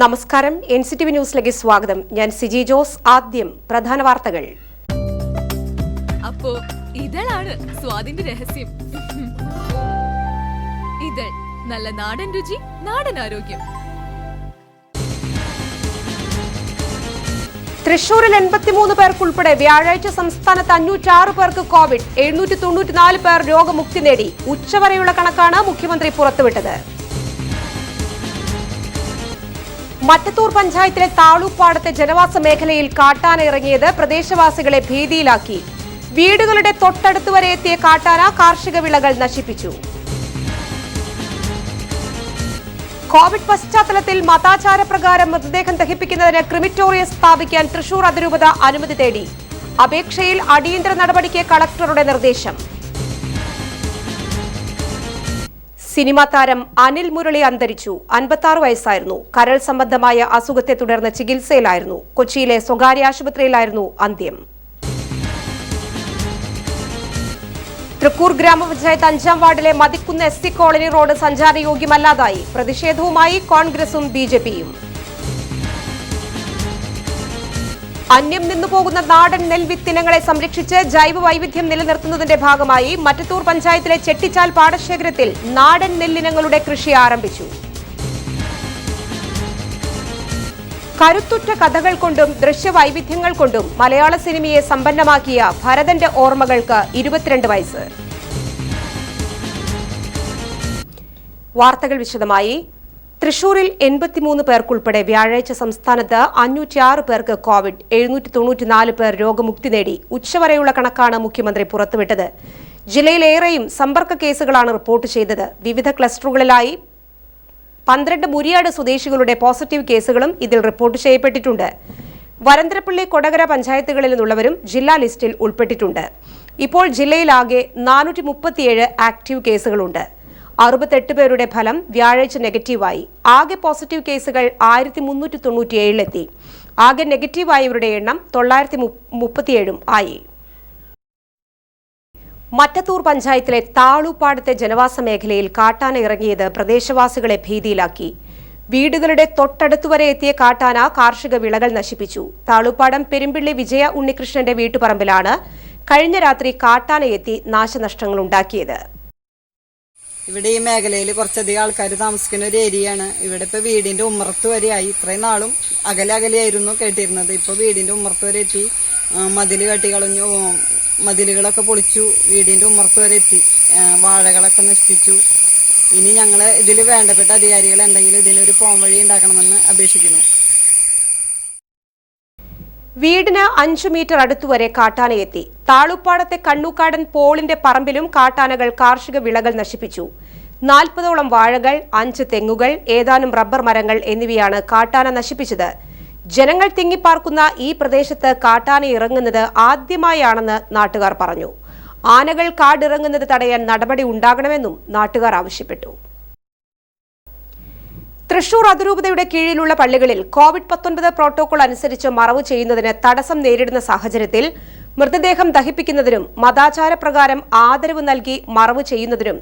നമസ്കാരം, NCTV ന്യൂസിലേക്ക് സ്വാഗതം. ഞാൻ സിജി ജോസ്. ആദ്യം പ്രധാന വാർത്തകൾ. അപ്പോ ഇതാണ് സ്വാദിന്റെ രഹസ്യം. ഇതൾ നല്ല നാടൻ രുചി, നാടൻ ആരോഗ്യം. തൃശൂരിൽ 83 പേർക്കുൾപ്പെടെ വ്യാഴാഴ്ച സംസ്ഥാനത്ത് 506 പേർക്ക് കോവിഡ്, 794 പേർ രോഗമുക്തി നേടി. ഉച്ചവരെയുള്ള കണക്കാണ് മുഖ്യമന്ത്രി പുറത്തുവിട്ടത്. മറ്റത്തൂർ പഞ്ചായത്തിലെ താളൂപ്പാടത്തെ ജനവാസ മേഖലയിൽ കാട്ടാന ഇറങ്ങിയത് പ്രദേശവാസികളെ ഭീതിയിലാക്കി. വീടുകളുടെ തൊട്ടടുത്ത് വരെ എത്തിയ കാട്ടാന കാർഷിക വിളകൾ നശിപ്പിച്ചു. കോവിഡ് പശ്ചാത്തലത്തിൽ മതാചാരപ്രകാരം മൃതദേഹം ദഹിപ്പിക്കുന്നതിന് ക്രിമിറ്റോറിയം സ്ഥാപിക്കാൻ തൃശൂർ അതിരൂപത അനുമതി തേടി. അപേക്ഷയിൽ അടിയന്തര നടപടിക്ക് കളക്ടറുടെ നിർദ്ദേശം. സിനിമാ താരം അനിൽ മുരളി അന്തരിച്ചു. 56 വയസ്സായിരുന്നു. കരൾ സംബന്ധമായ അസുഖത്തെ തുടർന്ന് ചികിത്സയിലായിരുന്നു. കൊച്ചിയിലെ സ്വകാര്യ ആശുപത്രിയിലായിരുന്നു അന്ത്യം. തൃക്കൂർ ഗ്രാമപഞ്ചായത്ത് 5-ാം വാർഡിലെ മതിക്കുന്ന് SC കോളനി റോഡ് സഞ്ചാരയോഗ്യമല്ലാതായി. പ്രതിഷേധവുമായി കോൺഗ്രസും BJPയും. അന്യം നിന്നുപോകുന്ന നാടൻ നെൽവിത്തിനങ്ങളെ സംരക്ഷിച്ച് ജൈവ വൈവിധ്യം നിലനിർത്തുന്നതിന്റെ ഭാഗമായി മറ്റത്തൂർ പഞ്ചായത്തിലെ ചെട്ടിച്ചാൽ പാടശേഖരത്തിൽ നാടൻ നെല്ലിനങ്ങളുടെ കൃഷി ആരംഭിച്ചു. കരുത്തുറ്റ കഥകൾ കൊണ്ടും ദൃശ്യവൈവിധ്യങ്ങൾ കൊണ്ടും മലയാള സിനിമയെ സമ്പന്നമാക്കിയ ഭരതന്റെ ഓർമ്മകൾക്ക് 22 വയസ്സ്. വാർത്തകൾ വിശദമായി. തൃശൂരിൽ 83 പേർക്കുൾപ്പെടെ വ്യാഴാഴ്ച സംസ്ഥാനത്ത് 506 പേർക്ക് കോവിഡ്, 794 പേർ രോഗമുക്തി നേടി. ഉച്ചവരെയുള്ള കണക്കാണ് മുഖ്യമന്ത്രി പുറത്തുവിട്ടത്. ജില്ലയിലേറെയും സമ്പർക്ക കേസുകളാണ് റിപ്പോർട്ട് ചെയ്തത്. വിവിധ ക്ലസ്റ്ററുകളിലായി 12 മുരിയാട് സ്വദേശികളുടെ പോസിറ്റീവ് കേസുകളും ഇതിൽ റിപ്പോർട്ട് ചെയ്യപ്പെട്ടിട്ടുണ്ട്. വരന്തരപ്പള്ളി, കൊടകര പഞ്ചായത്തുകളിൽ നിന്നുള്ളവരും ജില്ലാ ലിസ്റ്റിൽ ഉൾപ്പെട്ടിട്ടുണ്ട്. ഇപ്പോൾ ജില്ലയിലാകെ 437 ആക്റ്റീവ് കേസുകളുണ്ട്. 68 പേരുടെ ഫലം വ്യാഴാഴ്ച നെഗറ്റീവായി. ആകെ പോസിറ്റീവ് കേസുകൾ 1397 ആകെ നെഗറ്റീവായവരുടെ എണ്ണം 937 ആയി. മറ്റത്തൂർ പഞ്ചായത്തിലെ താളൂപ്പാടത്തെ ജനവാസ മേഖലയിൽ കാട്ടാന ഇറങ്ങിയത് പ്രദേശവാസികളെ ഭീതിയിലാക്കി. വീടുകളുടെ തൊട്ടടുത്തുവരെ എത്തിയ കാട്ടാന കാർഷിക വിളകൾ നശിപ്പിച്ചു. താളൂപ്പാടം പെരുമ്പിള്ളി വിജയ ഉണ്ണികൃഷ്ണന്റെ വീട്ടുപറമ്പിലാണ് കഴിഞ്ഞ രാത്രി കാട്ടാനയെത്തി നാശനഷ്ടങ്ങൾ ഉണ്ടാക്കിയത്. ഇവിടെ ഈ മേഖലയിൽ കുറച്ചധികം ആൾക്കാർ താമസിക്കുന്ന ഒരു ഏരിയയാണ്. ഇവിടെ ഇപ്പൊ വീടിന്റെ ഉമ്മറത്ത് വരെയായി. ഇത്രയും നാളും അകലെയായിരുന്നു കേട്ടിരുന്നത്. ഇപ്പൊ വീടിന്റെ ഉമ്മറത്ത് വരെ എത്തി. മതില് കെട്ടിക്കളഞ്ഞു, മതിലുകളൊക്കെ പൊളിച്ചു, വീടിന്റെ ഉമ്മറത്ത് വരെ എത്തി. വാഴകളൊക്കെ നശിപ്പിച്ചു. ഇനി ഞങ്ങള് ഇതിൽ വേണ്ടപ്പെട്ട അധികാരികൾ എന്തെങ്കിലും ഇതിനൊരു പോംവഴി ഉണ്ടാക്കണമെന്ന് അപേക്ഷിക്കുന്നു. വീടിന് 5 മീറ്റർ അടുത്തുവരെ കാട്ടാനയെത്തി. താളൂപ്പാടത്തെ കണ്ണൂക്കാടൻ പോളിന്റെ പറമ്പിലും കാട്ടാനകൾ കാർഷിക വിളകൾ നശിപ്പിച്ചു. 40ഓളം വാഴകൾ, 5 തെങ്ങുകൾ, ഏതാനും റബ്ബർ മരങ്ങൾ എന്നിവയാണ് കാട്ടാന നശിപ്പിച്ചത്. ജനങ്ങൾ തിങ്ങിപ്പാർക്കുന്ന ഈ പ്രദേശത്ത് കാട്ടാന ഇറങ്ങുന്നത് ആദ്യമായാണെന്ന് നാട്ടുകാർ പറഞ്ഞു. ആനകൾ കാടിറങ്ങുന്നത് തടയാൻ നടപടി ഉണ്ടാകണമെന്നും നാട്ടുകാർ ആവശ്യപ്പെട്ടു. തൃശൂർ അതിരൂപതയുടെ കീഴിലുള്ള പള്ളികളിൽ കോവിഡ്-19 പ്രോട്ടോകോൾ അനുസരിച്ച് മറവ് ചെയ്യുന്നതിന് തടസ്സം നേരിടുന്ന സാഹചര്യത്തിൽ മൃതദേഹം ദഹിപ്പിക്കുന്നതിനും മതാചാരപ്രകാരം ആദരവ് നൽകി മറവ് ചെയ്യുന്നതിനും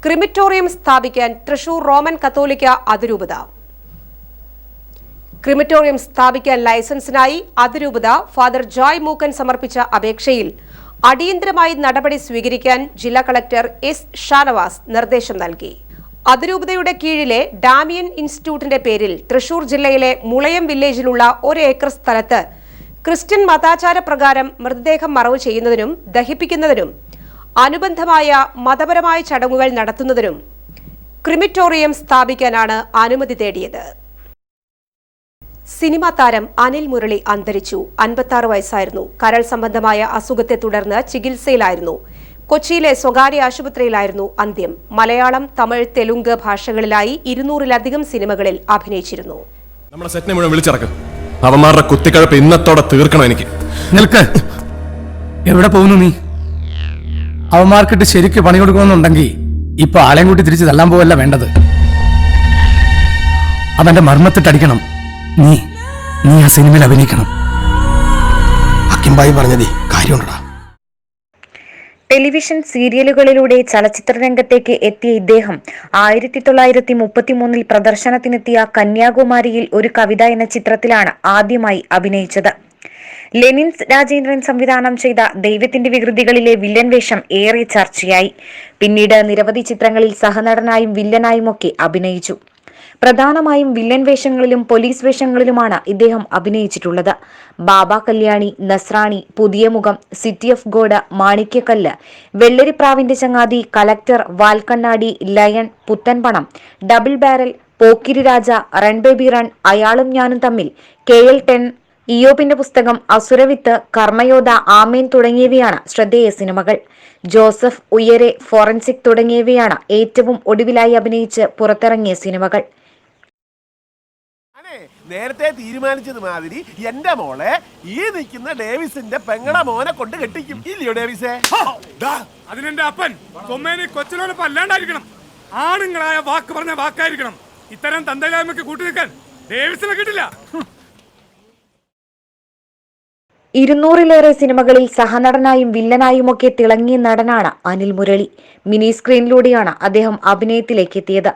ക്രിമിറ്റോറിയം സ്ഥാപിക്കാൻ തൃശൂർ റോമൻ കത്തോലിക്ക അതിരൂപത. ക്രിമിറ്റോറിയം സ്ഥാപിക്കാൻ ലൈസൻസിനായി അതിരൂപത ഫാദർ ജോയ് മൂക്കൻ സമർപ്പിച്ച അപേക്ഷയിൽ അടിയന്തരമായി നടപടി സ്വീകരിക്കാൻ ജില്ലാ കളക്ടർ S. ഷാനവാസ് നിർദ്ദേശം നൽകി. അതിരൂപതയുടെ കീഴിലെ ഡാമിയൻ ഇൻസ്റ്റിറ്റ്യൂട്ടിന്റെ പേരിൽ തൃശൂർ ജില്ലയിലെ മുളയം വില്ലേജിലുള്ള 1 ഏക്കർ സ്ഥലത്ത് ക്രിസ്ത്യൻ മതാചാരപ്രകാരം മൃതദേഹം മറവ് ചെയ്യുന്നതിനും ദഹിപ്പിക്കുന്നതിനും അനുബന്ധമായ മതപരമായ ചടങ്ങുകൾ നടത്തുന്നതിനും ക്രിമിറ്റോറിയം സ്ഥാപിക്കാനാണ് അനുമതി തേടിയത്. സിനിമാ താരം അനിൽ മുരളി അന്തരിച്ചു. 56 വയസ്സായിരുന്നു. കരൾ സംബന്ധമായ അസുഖത്തെ തുടർന്ന് ചികിത്സയിലായിരുന്നു. കൊച്ചിയിലെ സ്വകാര്യ ആശുപത്രിയിലായിരുന്നു അന്ത്യം. മലയാളം, തമിഴ്, തെലുങ്ക് ഭാഷകളിലായി 200-ലധികം സിനിമകളിൽ അഭിനയിച്ചിരുന്നു. നമ്മളെ സെറ്റിനെ മുഴുവൻ വിളിച്ചിറക്കും. അവന്മാരുടെ കുത്തിക്കഴപ്പ് ഇന്നത്തോടെ തീർക്കണം. എനിക്ക് നിൽക്ക്. എവിടെ പോകുന്നു നീ? അവന്മാർക്കിട്ട് ശരിക്ക് പണി കൊടുക്കണമെന്നുണ്ടെങ്കിൽ ഇപ്പൊ ആളെയും കൂട്ടി തിരിച്ചു തല്ലാൻ പോവല്ല വേണ്ടത്. അവന്റെ മർമ്മത്തിട്ടടിക്കണം. നീ ആ സിനിമയിൽ അഭിനയിക്കണം. അക്കിംബായി പറഞ്ഞതേ കാര്യമുണ്ടടാ. ടെലിവിഷൻ സീരിയലുകളിലൂടെ ചലച്ചിത്ര രംഗത്തേക്ക് എത്തിയ ഇദ്ദേഹം 1933 പ്രദർശനത്തിനെത്തിയ കന്യാകുമാരിയിൽ ഒരു കവിത എന്ന ചിത്രത്തിലാണ് ആദ്യമായി അഭിനയിച്ചത്. ലെനിൻസ് രാജേന്ദ്രൻ സംവിധാനം ചെയ്ത ദൈവത്തിന്റെ വികൃതികളിലെ വില്ലൻ വേഷം ഏറെ ചർച്ചയായി. പിന്നീട് നിരവധി ചിത്രങ്ങളിൽ സഹനടനായും വില്ലനായുമൊക്കെ അഭിനയിച്ചു. പ്രധാനമായും വില്ലൻ വേഷങ്ങളിലും പോലീസ് വേഷങ്ങളിലുമാണ് ഇദ്ദേഹം അഭിനയിച്ചിട്ടുള്ളത്. ബാബ Kalyani, Nasrani, Puthiya Mukham, city of god, Manikyakkallu, Vellaripravinte Changathi, collector, Valkannadi, lion, Puthanpanam, double barrel, Pokkiri Raja, run baby run, Ayalum ഞാനും തമ്മിൽ, KL10, ഇയോബിന്റെ പുസ്തകം, അസുരവിത്ത്, കർമ്മയോധ, ആമേൻ തുടങ്ങിയവയാണ് ശ്രദ്ധേയ സിനിമകൾ. ജോസഫ്, ഉയരെ, ഫോറൻസിക് തുടങ്ങിയവയാണ് ഏറ്റവും ഒടുവിലായി അഭിനയിച്ച് പുറത്തിറങ്ങിയ സിനിമകൾ. നേരത്തെ തീരുമാനിച്ചത് മാതിരി എന്റെ മോളെ ഈ നിൽക്കുന്ന ഡേവിസിന്റെ പെങ്ങള മോനെ കൊണ്ട് കെട്ടിക്കും. ഇല്ലയോ ഡേവിസേ? അതിനെന്റെ അപ്പൻ കൊമ്മേനി കൊച്ചിലോടൊപ്പം അല്ലാണ്ടായിരിക്കണം. ആണുങ്ങളായ വാക്ക് പറഞ്ഞ വാക്കായിരിക്കണം. ഇത്തരം തന്തയിലായ്മയ്ക്ക് കൂട്ടി നിൽക്കാൻ ഡേവിസിനെ കിട്ടില്ല. 200-ലേറെ സിനിമകളിൽ സഹനടനായും വില്ലനായുമൊക്കെ തിളങ്ങിയ നടനാണ് അനിൽ മുരളി. മിനി സ്ക്രീനിലൂടെയാണ് അദ്ദേഹം അഭിനയത്തിലേക്ക് എത്തിയത്.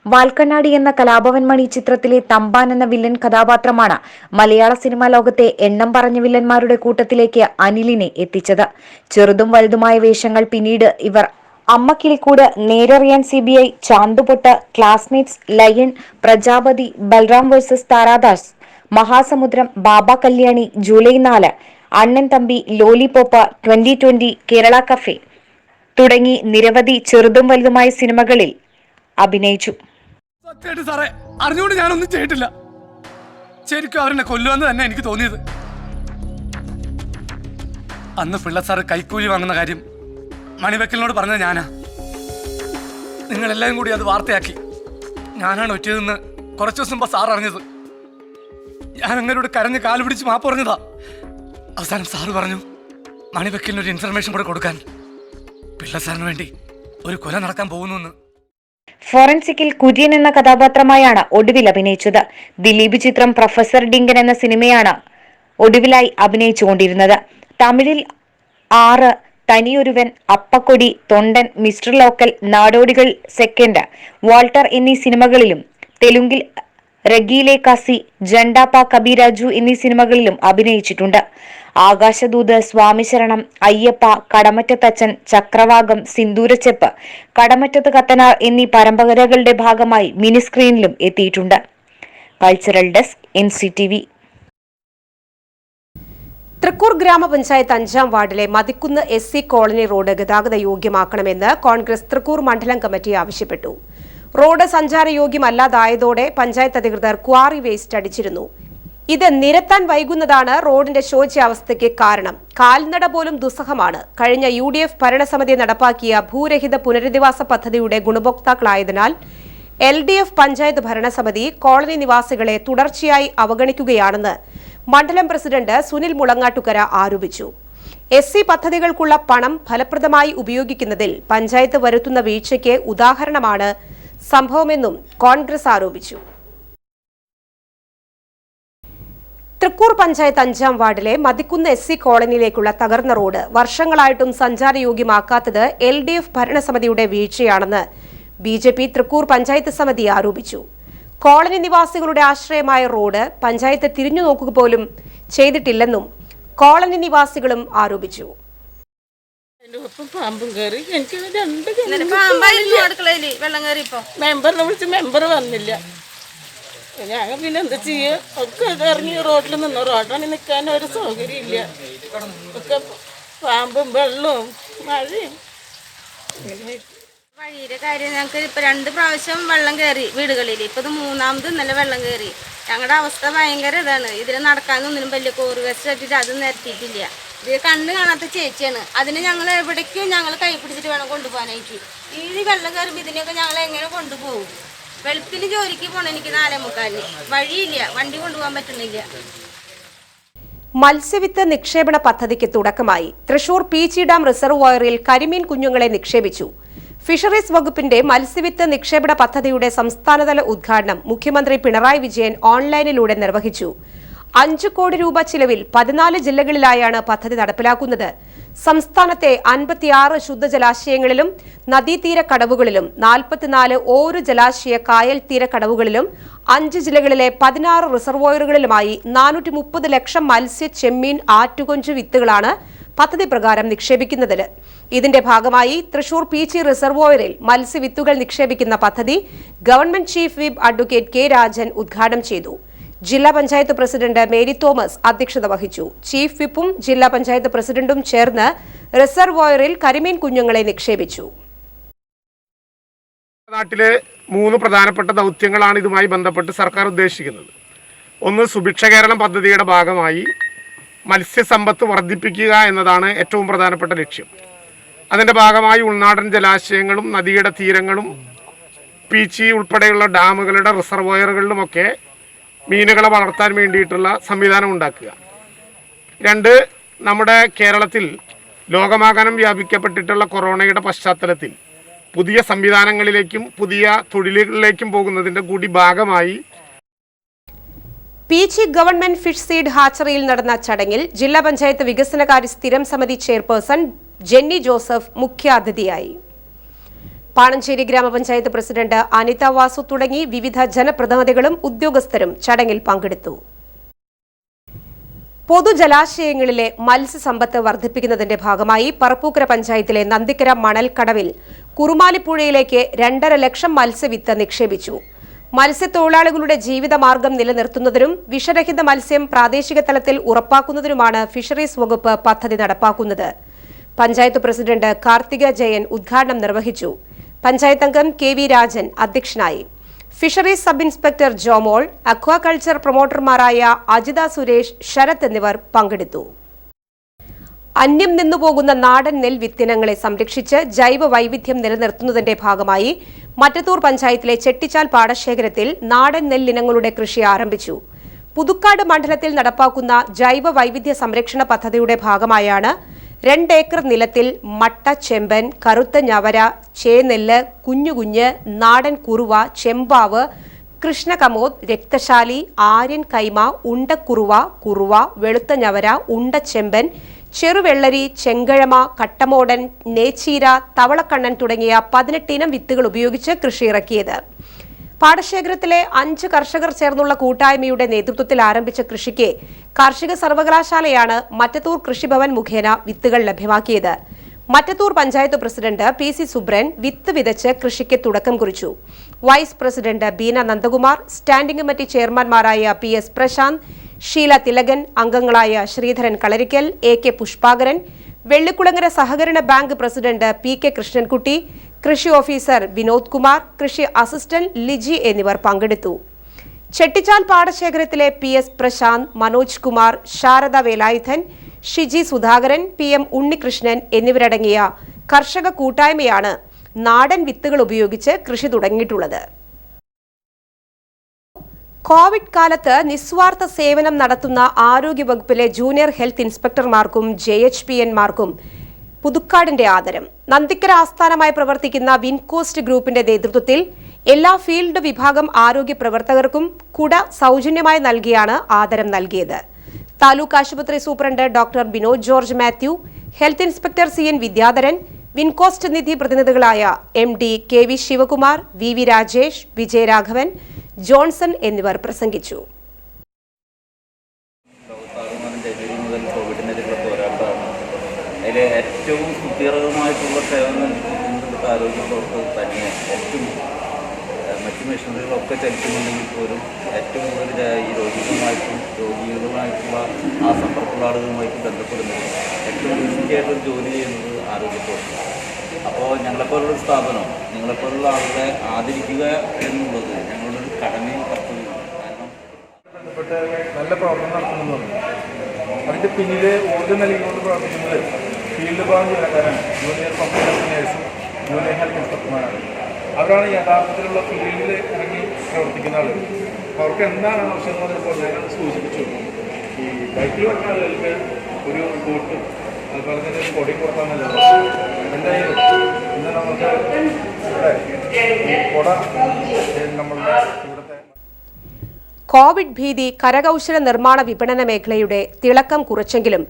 വാൽക്കണ്ണാടി എന്ന കലാഭവൻ മണി ചിത്രത്തിലെ തമ്പാൻ എന്ന വില്ലൻ കഥാപാത്രമാണ് മലയാള സിനിമാ ലോകത്തെ എണ്ണം പറഞ്ഞ വില്ലന്മാരുടെ കൂട്ടത്തിലേക്ക് അനിലിനെ എത്തിച്ചത്. ചെറുതും വലുതുമായ വേഷങ്ങൾ പിന്നീട് ഇവർ Ammakilikkoodu, Nerariyan CBI, Chanthupottu, classmates, lion, Prajapathi, Balram versus Tharadas, Mahasamudram, Baba Kalyani, July 4, Annan Thampi, lollipop, 2020, Kerala cafe തുടങ്ങി നിരവധി ചെറുതും വലുതുമായ സിനിമകളിൽ അഭിനയിച്ചു. സത്യമായിട്ട് സാറേ, അറിഞ്ഞുകൊണ്ട് ഞാനൊന്നും ചെയ്തിട്ടില്ല. ശരിക്കും അവരെന്നെ കൊല്ലുമെന്ന് തന്നെ എനിക്ക് തോന്നിയത്. അന്ന് പിള്ള സാറ് കൈക്കൂലി വാങ്ങുന്ന കാര്യം മണിവെക്കലിനോട് പറഞ്ഞത് ഞാനാ. നിങ്ങളെല്ലാവരും കൂടി അത് വാർത്തയാക്കി. ഞാനാണ് ഒറ്റയതെന്ന് കുറച്ചു ദിവസം മുമ്പ് സാർ അറിഞ്ഞത്. ഞാൻ അങ്ങനോട് കരഞ്ഞ് കാല് പിടിച്ച് മാപ്പ് പറഞ്ഞതാ. അവസാനം സാറ് പറഞ്ഞു മണിവെക്കലിനൊരു ഇൻഫർമേഷൻ കൂടെ കൊടുക്കാൻ. പിള്ള സാറിന് വേണ്ടി ഒരു കൊല നടക്കാൻ പോകുന്നു. ഫോറൻസിക്കിൽ കുര്യൻ എന്ന കഥാപാത്രമായാണ് ഒടുവിൽ അഭിനയിച്ചത്. ദിലീപ് ചിത്രം പ്രൊഫസർ ഡിങ്കൻ എന്ന സിനിമയാണ് ഒടുവിലായി അഭിനയിച്ചുകൊണ്ടിരുന്നത്. തമിഴിൽ 6, തനിയൊരുവൻ, അപ്പക്കൊടി, തൊണ്ടൻ, മിസ്റ്റർ ലോക്കൽ, നാടോടികൾ സെക്കൻഡ്, വാൾട്ടർ എന്നീ സിനിമകളിലും തെലുങ്കിൽ രഗീലെ കാസി, ജണ്ടാപ്പ കബിരാജു എന്നീ സിനിമകളിലും അഭിനയിച്ചിട്ടുണ്ട്. ആകാശദൂത്, സ്വാമിശരണം, അയ്യപ്പ, കടമറ്റത്തച്ഛൻ, ചക്രവാകം, സിന്ദൂരച്ചെപ്പ്, കടമറ്റത്ത് കത്തനാർ എന്നീ പരമ്പരകളുടെ ഭാഗമായി മിനി സ്ക്രീനിലും എത്തിയിട്ടുണ്ട്. Cultural desk, NCTV. തൃക്കൂർ ഗ്രാമപഞ്ചായത്ത് 5-ാം വാർഡിലെ മതിക്കുന്ന് SC കോളനി റോഡ് ഗതാഗത യോഗ്യമാക്കണമെന്ന് കോൺഗ്രസ് തൃക്കൂർ മണ്ഡലം കമ്മിറ്റി ആവശ്യപ്പെട്ടു. റോഡ് സഞ്ചാരയോഗ്യമല്ലാതായതോടെ പഞ്ചായത്ത് അധികൃതർ ക്വാറി വേസ്റ്റ് അടിച്ചിരുന്നു. ഇത് നിരത്താൻ വൈകുന്നതാണ് റോഡിന്റെ ശോച്യാവസ്ഥയ്ക്ക് കാരണം. കാൽനട പോലും ദുസ്സഹമാണ്. കഴിഞ്ഞ UDF ഭരണസമിതി നടപ്പാക്കിയ ഭൂരഹിത പുനരധിവാസ പദ്ധതിയുടെ ഗുണഭോക്താക്കളായതിനാൽ LDF പഞ്ചായത്ത് ഭരണസമിതി കോളനി നിവാസികളെ തുടർച്ചയായി അവഗണിക്കുകയാണെന്ന് മണ്ഡലം പ്രസിഡന്റ് സുനിൽ മുളങ്ങാട്ടുകര ആരോപിച്ചു. SC പദ്ധതികൾക്കുള്ള പണം ഫലപ്രദമായി ഉപയോഗിക്കുന്നതിൽ പഞ്ചായത്ത് വരുത്തുന്ന വീഴ്ചയ്ക്ക് ഉദാഹരണമാണ് സംഭവമെന്നും കോൺഗ്രസ് ആരോപിച്ചു. തൃക്കൂർ പഞ്ചായത്ത് 5-ാം വാർഡിലെ മതിക്കുന്ന് SC കോളനിയിലേക്കുള്ള തകർന്ന റോഡ് വർഷങ്ങളായിട്ടും സഞ്ചാരയോഗ്യമാക്കാത്തത് LDF ഭരണസമിതിയുടെ വീഴ്ചയാണെന്ന് BJP തൃക്കൂർ പഞ്ചായത്ത് സമിതി ആരോപിച്ചു. കോളനി നിവാസികളുടെ ആശ്രയമായ റോഡ് പഞ്ചായത്ത് തിരിഞ്ഞു നോക്കുക പോലും ചെയ്തിട്ടില്ലെന്നും കോളനി നിവാസികളും ആരോപിച്ചു. പാമ്പും കയറി എനിക്ക് മെമ്പറിനെ വിളിച്ച് മെമ്പർ വന്നില്ല. ഞങ്ങൾ പിന്നെ എന്താ ചെയ്യുക? ഒക്കെ ഇറങ്ങി റോഡിൽ നിന്നു. റോഡിൽ നിൽക്കാൻ ഒരു സൗകര്യം ഇല്ല. ഒക്കെ പാമ്പും വെള്ളവും മഴയും. വഴിയുടെ കാര്യം ഞങ്ങൾക്ക് ഇപ്പൊ 2 പ്രാവശ്യം വെള്ളം കയറി വീടുകളിൽ. ഇപ്പൊ ഇത് 3ാമത് ഇന്നലെ വെള്ളം കയറി. ഞങ്ങളുടെ അവസ്ഥ ഭയങ്കര ഇതാണ്. ഇതിന് നടക്കാനൊന്നിനും വലിയ കോറി വെച്ച് കെട്ടിട്ട് അത് നിരത്തിയിട്ടില്ല. ഇത് കണ്ണ് കാണാത്ത ചേച്ചിയാണ്. അതിന് ഞങ്ങൾ എവിടേക്കും ഞങ്ങൾ കൈ പിടിച്ചിട്ട് വേണം കൊണ്ടുപോകാനായിട്ട്. ഈ വെള്ളം കയറുമ്പോൾ ഇതിനെയൊക്കെ ഞങ്ങൾ എങ്ങനെ കൊണ്ടുപോകും? വെളുപ്പിന് ജോലിക്ക് പോകണം. എനിക്ക് 4:45 വഴിയില്ല, വണ്ടി കൊണ്ടുപോകാൻ പറ്റുന്നില്ല. മത്സ്യവിത്ത് നിക്ഷേപണ പദ്ധതിക്ക് തുടക്കമായി. തൃശൂർ PG ഡാം റിസർവോയറിൽ കരിമീൻ കുഞ്ഞുങ്ങളെ നിക്ഷേപിച്ചു. ഫിഷറീസ് വകുപ്പിന്റെ മത്സ്യവിത്ത് നിക്ഷേപണ പദ്ധതിയുടെ സംസ്ഥാനതല ഉദ്ഘാടനം മുഖ്യമന്ത്രി പിണറായി വിജയൻ ഓൺലൈനിലൂടെ നിർവഹിച്ചു. 5 കോടി രൂപ ചിലവിൽ 14 ജില്ലകളിലായാണ് പദ്ധതി നടപ്പിലാക്കുന്നത്. സംസ്ഥാനത്തെ 56 ശുദ്ധജലാശയങ്ങളിലും നദീതീര കടവുകളിലും 44 ഓരു ജലാശയ കായൽ തീര കടവുകളിലും 5 ജില്ലകളിലെ 16 റിസർവോയറുകളിലുമായി 430 ലക്ഷം മത്സ്യ ചെമ്മീൻ ആറ്റുകൊഞ്ചു വിത്തുകളാണ് പദ്ധതി പ്രകാരം നിക്ഷേപിക്കുന്നത്. ഇതിന്റെ ഭാഗമായി തൃശൂർ പീച്ചി റിസർവോയറിൽ മത്സ്യവിത്തുകൾ നിക്ഷേപിക്കുന്ന പദ്ധതി government chief whip advocate K Rajan ഉദ്ഘാടനം ചെയ്തു. ജില്ലാ പഞ്ചായത്ത് പ്രസിഡന്റ് മേരി തോമസ് അധ്യക്ഷത വഹിച്ചു. ചീഫ് വിപ്പും ജില്ലാ പഞ്ചായത്ത് പ്രസിഡന്റും ചേർന്ന് റിസർവോയറിൽ കരിമീൻ കുഞ്ഞുങ്ങളെ നിക്ഷേപിച്ചു. നാട്ടിലെ 3 പ്രധാനപ്പെട്ട ദൗത്യങ്ങളാണ് ഇതുമായി ബന്ധപ്പെട്ട് സർക്കാർ ഉദ്ദേശിക്കുന്നത്. ഒന്ന്, സുഭിക്ഷ കേരളം പദ്ധതിയുടെ ഭാഗമായി മത്സ്യസമ്പത്ത് വർദ്ധിപ്പിക്കുക എന്നതാണ് ഏറ്റവും പ്രധാനപ്പെട്ട ലക്ഷ്യം. അതിൻ്റെ ഭാഗമായി ഉൾനാടൻ ജലാശയങ്ങളും നദിയുടെ തീരങ്ങളും പീച്ചി ഉൾപ്പെടെയുള്ള ഡാമുകളുടെ റിസർവോയറുകളിലുമൊക്കെ മീനുകളെ വളർത്താൻ വേണ്ടിയിട്ടുള്ള സംവിധാനം ഉണ്ടാക്കുക. 2, നമ്മുടെ കേരളത്തിൽ ലോകമാകനം വ്യാപിക്കപ്പെട്ടിട്ടുള്ള കൊറോണയുടെ പശ്ചാത്തലത്തിൽ പുതിയ സംവിധാനങ്ങളിലേക്കും പുതിയ തൊഴിലുകളിലേക്കും പോകുന്നതിൻ്റെ കൂടി ഭാഗമായി പീച്ചി ഗവൺമെന്റ് ഫിഷ് സീഡ് ഹാച്ചറിയിൽ നടന്ന ചടങ്ങിൽ ജില്ലാ പഞ്ചായത്ത് വികസനകാര്യ സ്ഥിരം സമിതി ചെയർപേഴ്സൺ ജെന്നി ജോസഫ് മുഖ്യാതിഥിയായി. പാണഞ്ചേരി ഗ്രാമപഞ്ചായത്ത് പ്രസിഡന്റ് അനിത വാസു തുടങ്ങി വിവിധ ജനപ്രതിനിധികളും ഉദ്യോഗസ്ഥരും ചടങ്ങിൽ പങ്കെടുത്തു. പൊതുജലാശയങ്ങളിലെ മത്സ്യസമ്പത്ത് വർദ്ധിപ്പിക്കുന്നതിന്റെ ഭാഗമായി പറപ്പൂക്കര പഞ്ചായത്തിലെ നന്ദിക്കര മണൽക്കടവിൽ കുറുമാലിപ്പുഴയിലേക്ക് 2.5 ലക്ഷം മത്സ്യവിത്ത് നിക്ഷേപിച്ചു. മത്സ്യത്തൊഴിലാളികളുടെ ജീവിതമാർഗം നിലനിർത്തുന്നതിനും വിഷരഹിത മത്സ്യം പ്രാദേശിക തലത്തിൽ ഉറപ്പാക്കുന്നതിനുമാണ് ഫിഷറീസ് വകുപ്പ് പദ്ധതി നടപ്പാക്കുന്നത്. പഞ്ചായത്ത് പ്രസിഡന്റ് കാർത്തിക ജയൻ ഉദ്ഘാടനം നിർവഹിച്ചു. പഞ്ചായത്ത് അംഗം കെ വി രാജൻ അധ്യക്ഷനായി. Fisheries sub inspector Jomol, aquaculture പ്രൊമോട്ടർമാരായ അജിത സുരേഷ്, ശരത് എന്നിവർ പങ്കെടുത്തു. അന്യം നിന്നുപോകുന്ന നാടൻ നെൽ വിത്തിനങ്ങളെ സംരക്ഷിച്ച് ജൈവ വൈവിധ്യം നിലനിർത്തുന്നതിന്റെ ഭാഗമായി മറ്റത്തൂർ പഞ്ചായത്തിലെ ചെട്ടിച്ചാൽ പാടശേഖരത്തിൽ നാടൻ നെല്ലിനങ്ങളുടെ കൃഷി ആരംഭിച്ചു. പുതുക്കാട് മണ്ഡലത്തിൽ നടപ്പാക്കുന്ന ജൈവ വൈവിധ്യ സംരക്ഷണ പദ്ധതിയുടെ ഭാഗമായാണ് 2 ഏക്കർ നിലത്തിൽ മട്ട, ചെമ്പൻ, കറുത്ത ഞവര, ചേനെല്ല്, കുഞ്ഞുകുഞ്ഞ്, നാടൻ കുറുവ, ചെമ്പാവ്, കൃഷ്ണകമോദ്, രക്തശാലി, ആര്യൻ കൈമ, ഉണ്ടക്കുറുവ, കുറുവ, വെളുത്ത ഞവര, ഉണ്ടച്ചെമ്പൻ, ചെറുവെള്ളരി, ചെങ്കഴമ, കട്ടമോടൻ, നേച്ചീര, തവളക്കണ്ണൻ തുടങ്ങിയ 18 ഇനം വിത്തുകൾ ഉപയോഗിച്ച് കൃഷിയിറക്കിയത്. പാടശേഖരത്തിലെ 5 കർഷകർ ചേർന്നുള്ള കൂട്ടായ്മയുടെ നേതൃത്വത്തിൽ ആരംഭിച്ച കൃഷിക്ക് കാർഷിക സർവകലാശാലയാണ് മറ്റത്തൂർ കൃഷിഭവൻ മുഖേന വിത്തുകൾ ലഭ്യമാക്കിയത്. Mattathur panchayat president P C. സുബ്രൻ വിത്ത് വിതച്ച് കൃഷിക്ക് തുടക്കം കുറിച്ചു. Vice president Beena Nandakumar, standing committee ചെയർമാൻമാരായ പി.എസ്. പ്രശാന്ത്, ഷീല തിലകൻ, അംഗങ്ങളായ ശ്രീധരൻ കളരിക്കൽ, എ.കെ. പുഷ്പാകരൻ, വെള്ളിക്കുളങ്ങര സഹകരണ ബാങ്ക് പ്രസിഡന്റ് പി.കെ. കൃഷ്ണൻകുട്ടി, കൃഷി ഓഫീസർ വിനോദ് കുമാർ, കൃഷി അസിസ്റ്റന്റ് ലിജി എന്നിവർ പങ്കെടുത്തു. ചെട്ടിച്ചാൽ പാടശേഖരത്തിലെ പി.എസ്. പ്രശാന്ത്, മനോജ് കുമാർ, ശാരദ വേലായുധൻ, ഷിജി സുധാകരൻ, പി.എം. ഉണ്ണികൃഷ്ണൻ എന്നിവരടങ്ങിയ കർഷക കൂട്ടായ്മയാണ് നാടൻ വിത്തുകൾ ഉപയോഗിച്ച് കൃഷി തുടങ്ങിയിട്ടുള്ളത്. കോവിഡ് കാലത്ത് നിസ്വാർത്ഥ സേവനം നടത്തുന്ന ആരോഗ്യവകുപ്പിലെ ജൂനിയർ ഹെൽത്ത് ഇൻസ്പെക്ടർമാർക്കും JHPNമാർക്കും പുതുക്കാടിന്റെ ആദരം. നന്ദിക്കര ആസ്ഥാനമായി പ്രവർത്തിക്കുന്ന വിൻകോസ്റ്റ് ഗ്രൂപ്പിന്റെ നേതൃത്വത്തിൽ എല്ലാ ഫീൽഡ് വിഭാഗം ആരോഗ്യ പ്രവർത്തകർക്കും കുട സൗജന്യമായി നൽകിയാണ് ആദരം നൽകിയത്. താലൂക്ക് ആശുപത്രി superintendent doctor Binod George Mathew, health inspector CN Vidyadharan, Wincoast Nidhi പ്രതിനിധികളായ MD KV Sivakumar, VV Rajesh, Vijayaraghavan, Johnson എന്നിവർ പ്രസംഗിച്ചു. അതിലെ ഏറ്റവും സുദീർഘമായിട്ടുള്ള സേവനം ആരോഗ്യ പ്രവർത്തകർ തന്നെയാണ്. മറ്റ് മെഷീനറികളൊക്കെ ചലിക്കുന്നുണ്ടെങ്കിൽ പോലും ഏറ്റവും കൂടുതൽ ഈ രോഗികളുമായിട്ടുള്ള ആ സമ്പർക്കമുള്ള ആളുകളുമായിട്ട് ബന്ധപ്പെടുന്നത് ഏറ്റവും ഈസിയായിട്ടൊരു ജോലി ചെയ്യുന്നത് ആരോഗ്യ പ്രവർത്തകർ. അപ്പോൾ ഞങ്ങളെപ്പോലുള്ള സ്ഥാപനം, നിങ്ങളെപ്പോലുള്ള ആളുകളെ ആദരിക്കുക എന്നുള്ളത് ഞങ്ങളുടെ ഒരു കടമയും കർത്തവ്യമാണ്. കാരണം ബന്ധപ്പെട്ട് നല്ല പ്രവർത്തനം നടത്തുന്നതാണ്. അതിൻ്റെ പിന്നിൽ ഊർജ്ജം നൽകിക്കൊണ്ട് പ്രവർത്തിക്കുന്നത് ഫീൽഡ് വിഭാഗം ജീവനക്കാരാണ്. ജൂനിയർ പബ്ലിക് ഹെൽത്ത് നേഴ്സും ജൂനിയർ ഹെൽത്ത് ഇൻസ്പെക്ടർമാരാണ്. അവരാണ് യഥാർത്ഥത്തിലുള്ള ഫീൽഡിൽ ഇറങ്ങി പ്രവർത്തിക്കുന്ന ആളുകൾ. അപ്പോൾ അവർക്ക് എന്താണ് ആവശ്യം എന്ന് പറഞ്ഞപ്പോൾ ഞാൻ സൂചിപ്പിച്ചു. ഈ ബൈക്കിൽ വരുന്ന ആളുകൾക്ക് ഒരു കോട്ടും അതുപോലെ തന്നെ ഒരു കൊടി കൊടുക്കാൻ നല്ലത്. എന്തായാലും ഇന്ന് നമുക്ക് ഇവിടെ ഈ കൊട നമ്മളുടെ ഇവിടുത്തെ കോവിഡ് ഭീതി കരകൗശല നിർമ്മാണ വിപണന മേഖലയുടെ തിളക്കം കുറച്ചെങ്കിലും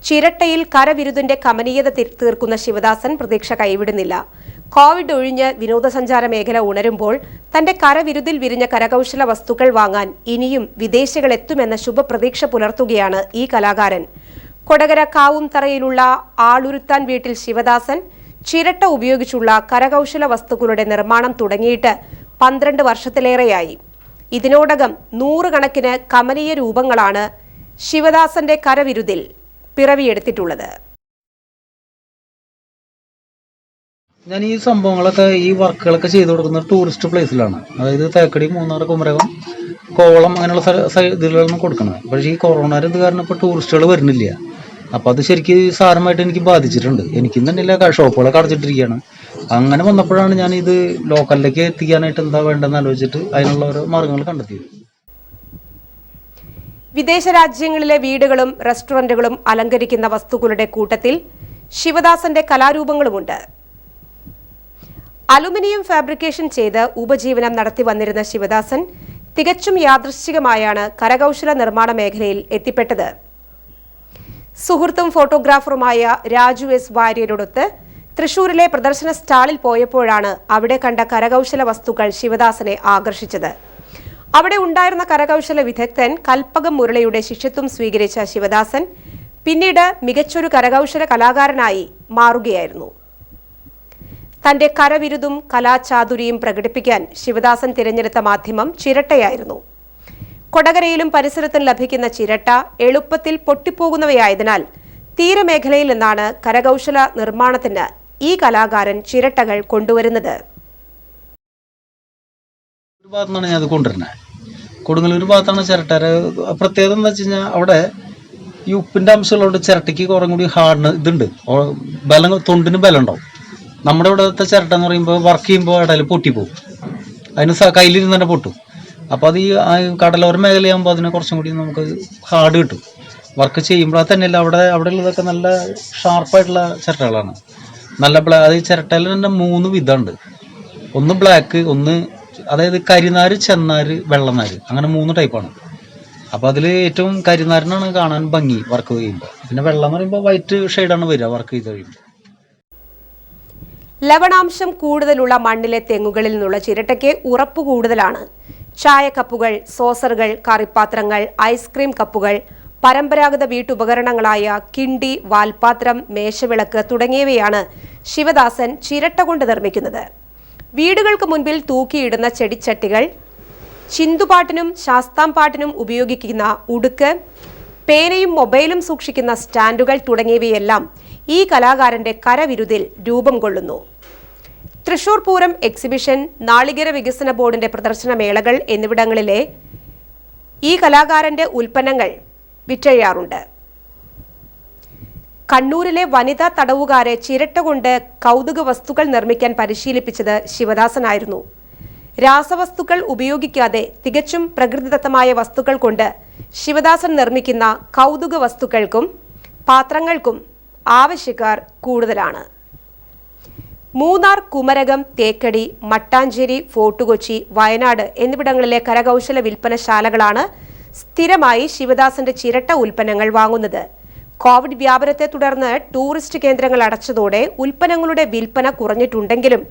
ചിരട്ടയിൽ കരവിരുതിന്റെ കമനീയത തീർക്കുന്ന ശിവദാസൻ പ്രതീക്ഷ കൈവിടുന്നില്ല. കോവിഡ് ഒഴിഞ്ഞ് വിനോദസഞ്ചാര മേഖല ഉണരുമ്പോൾ തന്റെ കരവിരുതിൽ വിരിഞ്ഞ കരകൗശല വസ്തുക്കൾ വാങ്ങാൻ ഇനിയും വിദേശികൾ എത്തുമെന്ന ശുഭപ്രതീക്ഷ പുലർത്തുകയാണ് ഈ കലാകാരൻ. കൊടകര കാവുംതറയിലുള്ള ആളുരുത്താൻ വീട്ടിൽ ശിവദാസൻ ചിരട്ട ഉപയോഗിച്ചുള്ള കരകൗശല വസ്തുക്കളുടെ നിർമ്മാണം തുടങ്ങിയിട്ട് 12 വർഷത്തിലേറെയായി. ഇതിനോടകം 100 കണക്കിന് കമനീയ രൂപങ്ങളാണ് ശിവദാസന്റെ കരവിരുതിൽ പിറവിയെടുത്തിട്ടുള്ളത്. ഞാൻ ഈ സംഭവങ്ങളൊക്കെ ഈ വർക്കുകളൊക്കെ ചെയ്തു കൊടുക്കുന്നത് ടൂറിസ്റ്റ് പ്ലേസിലാണ്. അതായത് തേക്കടി, മൂന്നാർ, കുമരകം, കോവളം അങ്ങനെയുള്ള ഇതിലാണ് കൊടുക്കുന്നത്. പക്ഷേ ഈ കൊറോണ ഇത് കാരണം ഇപ്പോൾ ടൂറിസ്റ്റുകൾ വരുന്നില്ല. അപ്പോൾ അത് ശരിക്കും സാരമായിട്ട് എനിക്ക് ബാധിച്ചിട്ടുണ്ട്. എനിക്കും തന്നെ ഷോപ്പുകളൊക്കെ അടച്ചിട്ടിരിക്കുകയാണ്. അങ്ങനെ വന്നപ്പോഴാണ് ഞാൻ ഇത് ലോക്കലിലേക്ക് എത്തിക്കാനായിട്ട് എന്താ വേണ്ടതെന്ന് ആലോചിച്ചിട്ട് അതിനുള്ള ഓരോ മാർഗങ്ങൾ കണ്ടെത്തിയത്. വിദേശ രാജ്യങ്ങളിലെ വീടുകളും റെസ്റ്റോറന്റുകളും അലങ്കരിക്കുന്ന വസ്തുക്കളുടെ കൂട്ടത്തിൽ ശിവദാസന്റെ കലാരൂപങ്ങളുമുണ്ട്. അലുമിനിയം ഫാബ്രിക്കേഷൻ ചെയ്ത് ഉപജീവനം നടത്തി വന്നിരുന്ന ശിവദാസൻ തികച്ചും യാദൃശ്ചികമായാണ് കരകൗശല നിർമ്മാണ മേഖലയിൽ എത്തിപ്പെട്ടത്. സുഹൃത്തും ഫോട്ടോഗ്രാഫറുമായ രാജു എസ് വാര്യരോടൊത്ത് തൃശൂരിലെ പ്രദർശന സ്റ്റാളിൽ പോയപ്പോഴാണ് അവിടെ കണ്ട കരകൗശല വസ്തുക്കൾ ശിവദാസനെ ആകർഷിച്ചത്. അവിടെ ഉണ്ടായിരുന്ന കരകൗശല വിദഗ്ധൻ കൽപ്പകം മുരളിയുടെ ശിഷ്യത്വം സ്വീകരിച്ച ശിവദാസൻ പിന്നീട് മികച്ചൊരു കരകൗശല കലാകാരനായി മാറുകയായിരുന്നു. തന്റെ കരവിരുതും കലാചാതുരിയും പ്രകടിപ്പിക്കാൻ ശിവദാസൻ തിരഞ്ഞെടുത്ത മാധ്യമം ചിരട്ടയായിരുന്നു. കൊടകരയിലും പരിസരത്തും ലഭിക്കുന്ന ചിരട്ട എളുപ്പത്തിൽ പൊട്ടിപ്പോകുന്നവയായതിനാൽ തീരമേഖലയിൽ നിന്നാണ് കരകൗശല നിർമ്മാണത്തിന് ഈ കലാകാരൻ ചിരട്ടകൾ കൊണ്ടുവരുന്നത്. ഒരു ഭാഗത്താണ് ഞാൻ അത് കൊണ്ടുവരുന്നത്. കൊടുങ്ങല്ലൂർ ഭാഗത്താണ് ചിരട്ട. പ്രത്യേകത എന്താ വെച്ച് കഴിഞ്ഞാൽ അവിടെ ഈ ഉപ്പിന്റെ അംശമുള്ളതുകൊണ്ട് ചിരട്ടയ്ക്ക് കുറേ കൂടി ഹാർഡ് ഇതുണ്ട്, ബലം, തൊണ്ടിന് ബലം ഉണ്ടാവും. നമ്മുടെ ഇവിടുത്തെ ചിരട്ട എന്ന് പറയുമ്പോൾ വർക്ക് ചെയ്യുമ്പോൾ ഇടയിൽ പൊട്ടിപ്പോവും. അതിന് കയ്യിലിരുന്ന് തന്നെ പൊട്ടും. അപ്പോൾ അത് ഈ കടലോര മേഖലയാകുമ്പോൾ അതിനെ കുറച്ചും കൂടി നമുക്ക് ഹാർഡ് കിട്ടും. വർക്ക് ചെയ്യുമ്പോൾ അത് തന്നെയല്ല അവിടെ ഉള്ളതൊക്കെ നല്ല ഷാർപ്പായിട്ടുള്ള ചിരട്ടകളാണ്. നല്ല അത് ചിരട്ടയിൽ തന്നെ 3 വിധമുണ്ട്. ഒന്ന് ബ്ലാക്ക്, ഒന്ന് അതായത് കരിനാര്, ചെന്നാര്, വെള്ളനാര്, അങ്ങനെ 3 ടൈപ്പാണ്. അപ്പോൾ അതിൽ ഏറ്റവും കരിനാരിനാണ് കാണാൻ ഭംഗി വർക്ക് ചെയ്യുമ്പോൾ. പിന്നെ വെള്ളം എന്ന് പറയുമ്പോൾ വൈറ്റ് ഷെയ്ഡാണ് വരിക വർക്ക് ചെയ്ത് കഴിയുമ്പോൾ. ലവണാംശം കൂടുതലുള്ള മണ്ണിലെ തെങ്ങുകളിൽ നിന്നുള്ള ചിരട്ടയ്ക്ക് ഉറപ്പ് കൂടുതലാണ്. ചായക്കപ്പുകൾ, സോസറുകൾ, കറിപ്പാത്രങ്ങൾ, ഐസ്ക്രീം കപ്പുകൾ, പരമ്പരാഗത വീട്ടുപകരണങ്ങളായ കിണ്ടി, വാൽപാത്രം, മേശവിളക്ക് തുടങ്ങിയവയാണ് ശിവദാസൻ ചിരട്ട കൊണ്ട് നിർമ്മിക്കുന്നത്. വീടുകൾക്ക് മുൻപിൽ തൂക്കിയിടുന്ന ചെടിച്ചട്ടികൾ, ചിന്തുപാട്ടിനും ശാസ്താംപാട്ടിനും ഉപയോഗിക്കുന്ന ഉടുക്ക്, പേനയും മൊബൈലും സൂക്ഷിക്കുന്ന സ്റ്റാൻഡുകൾ തുടങ്ങിയവയെല്ലാം ഈ കലാകാരന്റെ കരവിരുതിൽ രൂപം കൊള്ളുന്നു. തൃശൂർ പൂരം എക്സിബിഷൻ, നാളികേര വികസന ബോർഡിന്റെ പ്രദർശന മേളകൾ എന്നിവിടങ്ങളിലെ ഈ കലാകാരന്റെ ഉൽപ്പന്നങ്ങൾ വിറ്റഴിയാറുണ്ട്. കണ്ണൂരിലെ വനിതാ തടവുകാരെ ചിരട്ട കൊണ്ട് കൗതുക വസ്തുക്കൾ നിർമ്മിക്കാൻ പരിശീലിപ്പിച്ചത് ശിവദാസനായിരുന്നു. രാസവസ്തുക്കൾ ഉപയോഗിക്കാതെ തികച്ചും പ്രകൃതിദത്തമായ വസ്തുക്കൾ കൊണ്ട് ശിവദാസൻ നിർമ്മിക്കുന്ന കൗതുക വസ്തുക്കൾക്കും പാത്രങ്ങൾക്കും ആവശ്യക്കാർ കൂടുതലാണ്. മൂന്നാർ, കുമരകം, തേക്കടി, മട്ടാഞ്ചേരി, ഫോർട്ട് കൊച്ചി, വയനാട് എന്നിവിടങ്ങളിലെ കരകൗശല വിൽപ്പനശാലകളാണ് സ്ഥിരമായി ശിവദാസന്റെ ചിരട്ട ഉൽപ്പന്നങ്ങൾ വാങ്ങുന്നത്. കോവിഡ് വ്യാപനത്തെ തുടർന്ന് ടൂറിസ്റ്റ് കേന്ദ്രങ്ങൾ അടച്ചതോടെ ഉൽപ്പന്നങ്ങളുടെ വിൽപ്പന കുറഞ്ഞിട്ടുണ്ടെങ്കിലും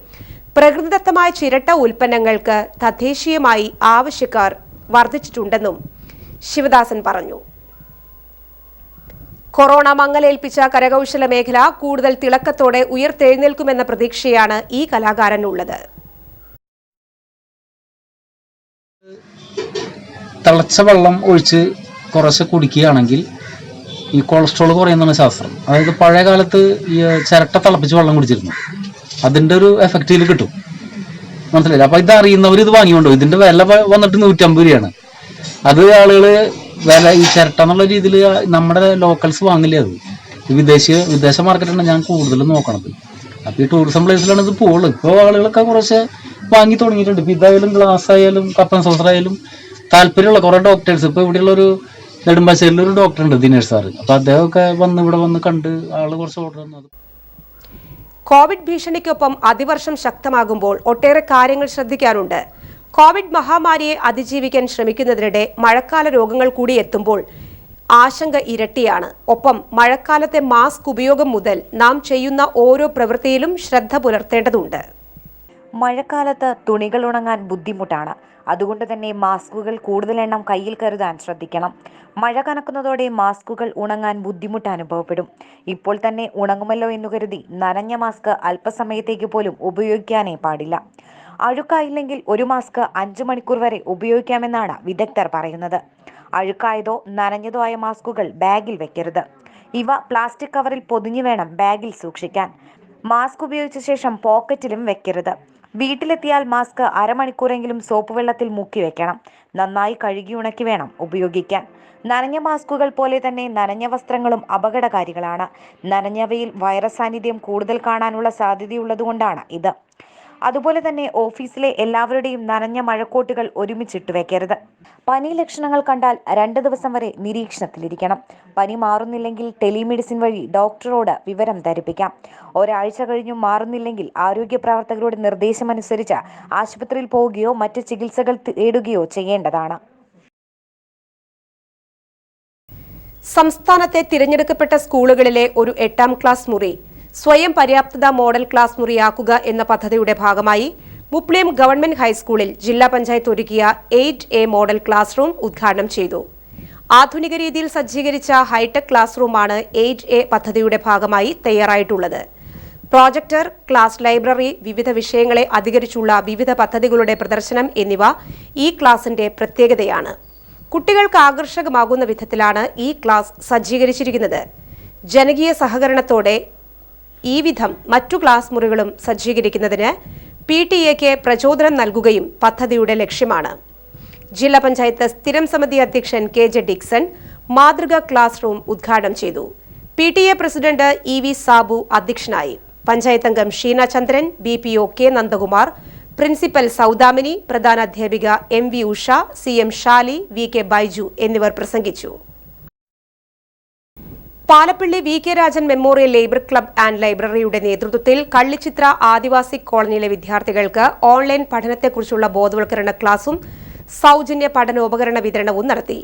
പ്രകൃതിദത്തമായ ചിരട്ട ഉൽപ്പന്നങ്ങൾക്ക് തദ്ദേശീയമായി ആവശ്യക്കാർ വർദ്ധിച്ചിട്ടുണ്ടെന്നും ശിവദാസൻ പറഞ്ഞു. കൊറോണ മങ്ങലേൽപ്പിച്ച കരകൗശല മേഖല കൂടുതൽ തിളക്കത്തോടെ ഉയർത്തെഴുന്നേൽക്കുമെന്ന പ്രതീക്ഷയാണ് ഈ കലാകാരനുള്ളത്. തിളച്ച വെള്ളം ഒഴിച്ച് കുറച്ച് കുടിക്കുകയാണെങ്കിൽ ഈ കൊളസ്ട്രോൾ കുറയുന്നതാണ് ശാസ്ത്രം. അതായത് പഴയ കാലത്ത് ഈ ചിരട്ട തിളപ്പിച്ച് വെള്ളം കുടിച്ചിരുന്നു. അതിൻ്റെ ഒരു എഫക്റ്റ് ഇതിൽ കിട്ടും, മനസ്സിലായില്ല. അപ്പോൾ ഇത് അറിയുന്നവർ ഇത് വാങ്ങിക്കൊണ്ടു. ഇതിൻ്റെ വില വന്നിട്ട് 150 രൂപയാണ്. അത് ആളുകൾ വില ഈ ചിരട്ട എന്നുള്ള രീതിയിൽ നമ്മുടെ ലോക്കൽസ് വാങ്ങില്ല. അത് വിദേശ മാർക്കറ്റാണ് ഞാൻ കൂടുതലും നോക്കണത്. അപ്പോൾ ഈ ടൂറിസം പ്ലേസിലാണ് ഇത് പോകുള്ളൂ. ഇപ്പോൾ ആളുകളൊക്കെ കുറച്ച് വാങ്ങി തുടങ്ങിയിട്ടുണ്ട്. ഇപ്പോൾ ഇതായാലും ഗ്ലാസ് ആയാലും കപ്പൻ സോസർ ആയാലും താല്പര്യമുള്ള കുറേ ഡോക്ടേഴ്സ്. ഇപ്പോൾ ഇവിടെയുള്ളൊരു നെടുമ്പാശ്ശേരിയിലൊരു ഡോക്ടർ ഉണ്ട്, ദിനേഷ് സാറ്. അപ്പോൾ അദ്ദേഹമൊക്കെ ഇവിടെ വന്ന് കണ്ട് ആൾ കുറച്ച് ഓർഡർ തന്നത്. കോവിഡ് ഭീഷണിക്കൊപ്പം അതിവർഷം ശക്തമാകുമ്പോൾ ഒട്ടേറെ കാര്യങ്ങൾ ശ്രദ്ധിക്കാനുണ്ട്. കോവിഡ് മഹാമാരിയെ അതിജീവിക്കാൻ ശ്രമിക്കുന്നതിനിടെ മഴക്കാല രോഗങ്ങൾ കൂടി എത്തുമ്പോൾ ആശങ്ക ഇരട്ടിയാണ്. ഒപ്പം മഴക്കാലത്തെ മാസ്ക് ഉപയോഗം മുതൽ നാം ചെയ്യുന്ന ഓരോ പ്രവൃത്തിയിലും ശ്രദ്ധ പുലർത്തേണ്ടതുണ്ട്. മഴക്കാലത്ത് തുണികൾ ഉണങ്ങാൻ ബുദ്ധിമുട്ടാണ്. അതുകൊണ്ട് തന്നെ മാസ്കുകൾ കൂടുതൽ എണ്ണം കയ്യിൽ കരുതാൻ ശ്രദ്ധിക്കണം. മഴ കനക്കുന്നതോടെ മാസ്കുകൾ ഉണങ്ങാൻ ബുദ്ധിമുട്ട് അനുഭവപ്പെടും. ഇപ്പോൾ തന്നെ ഉണങ്ങുമല്ലോ എന്നു കരുതി നനഞ്ഞ മാസ്ക് അല്പസമയത്തേക്ക് പോലും ഉപയോഗിക്കാനേ പാടില്ല. അഴുക്കായില്ലെങ്കിൽ ഒരു മാസ്ക് 5 മണിക്കൂർ വരെ ഉപയോഗിക്കാമെന്നാണ് വിദഗ്ധർ പറയുന്നത്. അഴുക്കായതോ നനഞ്ഞതോ ആയ മാസ്കുകൾ ബാഗിൽ വെക്കരുത്. ഇവ പ്ലാസ്റ്റിക് കവറിൽ പൊതിഞ്ഞു വേണം ബാഗിൽ സൂക്ഷിക്കാൻ. മാസ്ക് ഉപയോഗിച്ച ശേഷം പോക്കറ്റിലും വെക്കരുത്. വീട്ടിലെത്തിയാൽ മാസ്ക് അരമണിക്കൂറെങ്കിലും സോപ്പ് വെള്ളത്തിൽ മുക്കി വെക്കണം. നന്നായി കഴുകി ഉണക്കി വേണം ഉപയോഗിക്കാൻ. നനഞ്ഞ മാസ്കുകൾ പോലെ തന്നെ നനഞ്ഞ വസ്ത്രങ്ങളും അപകടകാരികളാണ്. നനഞ്ഞവയിൽ വൈറസ് സാന്നിധ്യം കൂടുതൽ കാണാനുള്ള സാധ്യതയുള്ളതുകൊണ്ടാണ് ഇത്. അതുപോലെ തന്നെ ഓഫീസിലെ എല്ലാവരുടെയും നനഞ്ഞ മഴക്കോട്ടുകൾ ഒരുമിച്ചിട്ട് വെക്കരുത്. പനി ലക്ഷണങ്ങൾ കണ്ടാൽ 2 ദിവസം വരെ നിരീക്ഷണത്തിലിരിക്കണം. പനി മാറുന്നില്ലെങ്കിൽ ടെലിമെഡിസിൻ വഴി ഡോക്ടറോട് വിവരം ധരിപ്പിക്കാം. ഒരാഴ്ച കഴിഞ്ഞും മാറുന്നില്ലെങ്കിൽ ആരോഗ്യ പ്രവർത്തകരുടെ നിർദ്ദേശമനുസരിച്ച് ആശുപത്രിയിൽ പോവുകയോ മറ്റ് ചികിത്സകൾ തേടുകയോ ചെയ്യേണ്ടതാണ്. സംസ്ഥാനത്തെ തിരഞ്ഞെടുക്കപ്പെട്ട സ്കൂളുകളിലെ ഒരു 8ാം ക്ലാസ് മുറി സ്വയം പര്യാപ്തത മോഡൽ ക്ലാസ് മുറിയാക്കുക എന്ന പദ്ധതിയുടെ ഭാഗമായി മുപ്ലിം ഗവൺമെന്റ് ഹൈസ്കൂളിൽ ജില്ലാ പഞ്ചായത്ത് ഒരുക്കിയ 8A മോഡൽ ക്ലാസ് റൂം ഉദ്ഘാടനം ചെയ്തു. ആധുനിക രീതിയിൽ സജ്ജീകരിച്ച ഹൈടെക് ക്ലാസ് റൂമാണ് 8A പദ്ധതിയുടെ ഭാഗമായി തയ്യാറായിട്ടുള്ളത്. പ്രോജക്ടർ, ക്ലാസ് ലൈബ്രറി, വിവിധ വിഷയങ്ങളെ അധികരിച്ചുള്ള വിവിധ പദ്ധതികളുടെ പ്രദർശനം എന്നിവ ഈ ക്ലാസിന്റെ പ്രത്യേകതയാണ്. കുട്ടികൾക്ക് ആകർഷകമാകുന്ന വിധത്തിലാണ് ഈ ക്ലാസ് സജ്ജീകരിച്ചിരിക്കുന്നത്. ജനകീയ സഹകരണത്തോടെ ഈ വിധം മറ്റു ക്ലാസ് മുറികളും സജ്ജീകരിക്കുന്നതിന് PTA പ്രചോദനം നൽകുകയും പദ്ധതിയുടെ ലക്ഷ്യമാണ്. ജില്ലാ പഞ്ചായത്ത് സ്ഥിരം സമിതി അധ്യക്ഷൻ KJ ഡിക്സൺ മാതൃക ക്ലാസ് റൂം ഉദ്ഘാടനം ചെയ്തു. PTA പ്രസിഡന്റ് EV സാബു അധ്യക്ഷനായി. പഞ്ചായത്ത് അംഗം ഷീന ചന്ദ്രൻ, BPO K Nandakumar, principal Saudamini, പ്രധാന അധ്യാപിക MV Usha, CM Shali, VK Baiju എന്നിവർ പ്രസംഗിച്ചു. Palappilly VK Rajan memorial labour club and ലൈബ്രറിയുടെ നേതൃത്വത്തിൽ കള്ളിച്ചിത്ര ആദിവാസി കോളനിയിലെ വിദ്യാർത്ഥികൾക്ക് ഓൺലൈൻ പഠനത്തെക്കുറിച്ചുള്ള ബോധവൽക്കരണ ക്ലാസും സൗജന്യ പഠനോപകരണ വിതരണവും നടത്തി.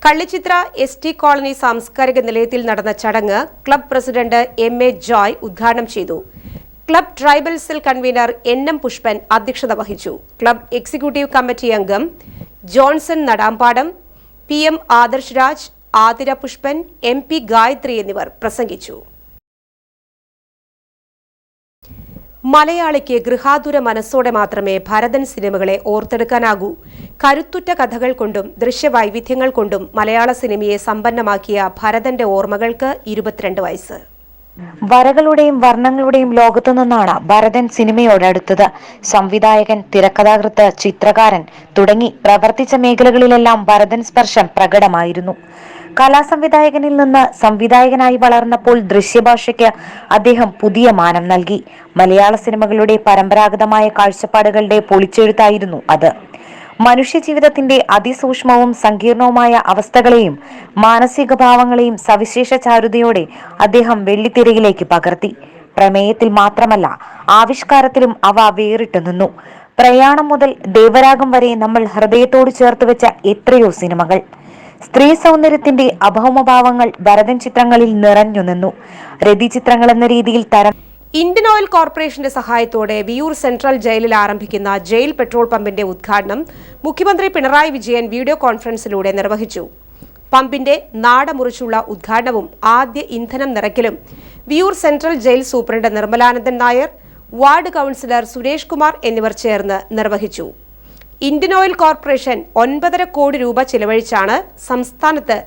കള്ളിച്ചിത്ര ST കോളനി സാംസ്കാരിക നിലയത്തിൽ നടന്ന ചടങ്ങ് ക്ലബ് പ്രസിഡന്റ് MA ജോയ് ഉദ്ഘാടനം ചെയ്തു. Club tribal cell convener NM Pushpan അധ്യക്ഷത വഹിച്ചു. ക്ലബ് എക്സിക്യൂട്ടീവ് കമ്മിറ്റി അംഗം ജോൺസൺ നടാമ്പാടം, PM ആദർശ് രാജ്, ആതിര പുഷ്പൻ, MP ഗായത്രി എന്നിവർ പ്രസംഗിച്ചു. മലയാളിക്ക് ഗൃഹാതുര മനസ്സോടെ മാത്രമേ ഭരതൻ സിനിമകളെ ഓർത്തെടുക്കാനാകൂ. കരുത്തുറ്റ കഥകൾ കൊണ്ടും ദൃശ്യവൈവിധ്യങ്ങൾ കൊണ്ടും മലയാള സിനിമയെ സമ്പന്നമാക്കിയ ഭരതന്റെ ഓർമ്മകൾക്ക് 22 വയസ്സ്. വരകളുടെയും വർണ്ണങ്ങളുടെയും ലോകത്തു നിന്നാണ് ഭരതൻ സിനിമയോടടുത്തത്. സംവിധായകൻ, തിരക്കഥാകൃത്ത്, ചിത്രകാരൻ തുടങ്ങി പ്രവർത്തിച്ച മേഖലകളിലെല്ലാം ഭരതൻ സ്പർശം പ്രകടമായിരുന്നു. കലാസംവിധായകനിൽ നിന്ന് സംവിധായകനായി വളർന്നപ്പോൾ ദൃശ്യഭാഷയ്ക്ക് അദ്ദേഹം പുതിയ മാനം നൽകി. മലയാള സിനിമകളുടെ പരമ്പരാഗതമായ കാഴ്ചപ്പാടുകളുടെ പൊളിച്ചെഴുത്തായിരുന്നു അത്. മനുഷ്യജീവിതത്തിന്റെ അതിസൂക്ഷ്മവും സങ്കീർണവുമായ അവസ്ഥകളെയും മാനസിക ഭാവങ്ങളെയും സവിശേഷ ചാരുതയോടെ അദ്ദേഹം വെള്ളിത്തിരയിലേക്ക് പകർത്തി. പ്രമേയത്തിൽ മാത്രമല്ല, ആവിഷ്കാരത്തിലും അവ വേറിട്ടു നിന്നു. പ്രയാണം മുതൽ ദേവരാഗം വരെ നമ്മൾ ഹൃദയത്തോട് ചേർത്ത് വെച്ച എത്രയോ സിനിമകൾ. സ്ത്രീ സൗന്ദര്യത്തിന്റെ അഭൗമഭാവങ്ങൾ ഭരതൻ ചിത്രങ്ങളിൽ നിറഞ്ഞു നിന്നു. രതി ചിത്രങ്ങൾ എന്ന രീതിയിൽ ഇന്ത്യൻ ഓയിൽ കോർപ്പറേഷന്റെ സഹായത്തോടെ വിയൂർ സെൻട്രൽ ജയിലിൽ ആരംഭിക്കുന്ന ജയിൽ പെട്രോൾ പമ്പിന്റെ ഉദ്ഘാടനം മുഖ്യമന്ത്രി പിണറായി വിജയൻ വീഡിയോ കോൺഫറൻസിലൂടെ നിർവഹിച്ചു. പമ്പിന്റെ നാടമുറിച്ചുള്ള ഉദ്ഘാടനവും ആദ്യ ഇന്ധനം നിറയ്ക്കലും Viyyur central jail superintendent Nirmalanandan Nair, ward councillor Suresh Kumar എന്നിവർ ചേർന്ന് നിർവഹിച്ചു. ഇന്ത്യൻ ഓയിൽ കോർപ്പറേഷൻ 9.5 കോടി രൂപ ചിലവഴിച്ചാണ് സംസ്ഥാനത്ത്